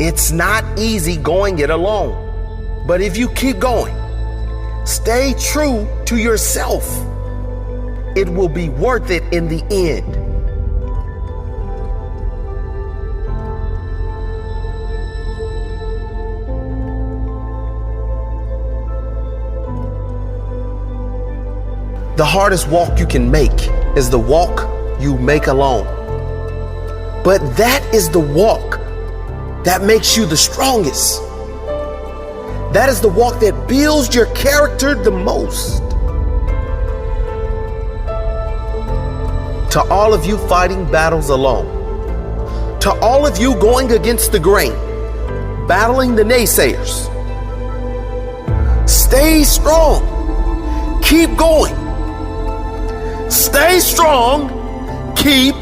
It's not easy going it alone. But if you keep going, stay true to yourself, it will be worth it in the end. The hardest walk you can make is the walk you make alone. But that is the walk that makes you the strongest. That is the walk that builds your character the most. To all of you fighting battles alone, to all of you going against the grain, battling the naysayers, stay strong. Keep going. Stay strong. Keep